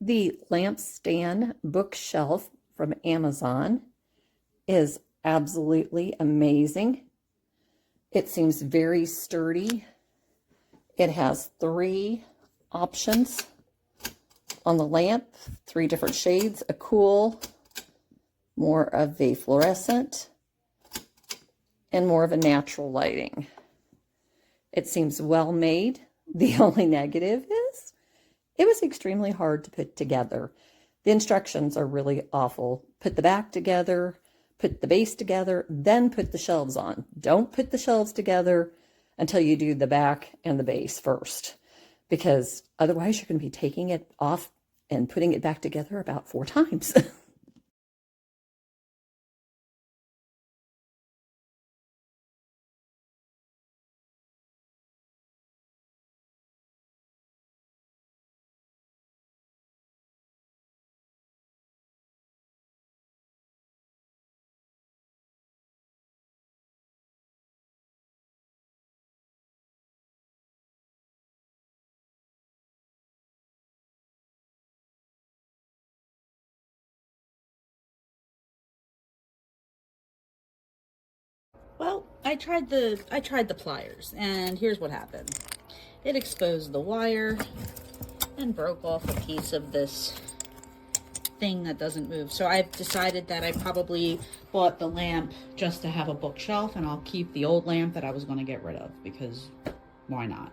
The lampstand bookshelf from Amazon is absolutely amazing. It seems very sturdy. It has 3 options on the lamp, 3 different shades, a cool, more of a fluorescent, and more of a natural lighting. It seems well made. The only negative is it was extremely hard to put together. The instructions are really awful. Put the back together, put the base together, then put the shelves on. Don't put the shelves together until you do the back and the base first, because otherwise you're going to be taking it off and putting it back together about 4 times. Well, I tried the pliers, and here's what happened. It exposed the wire and broke off a piece of this thing that doesn't move. So I've decided that I probably bought the lamp just to have a bookshelf, and I'll keep the old lamp that I was going to get rid of, because why not?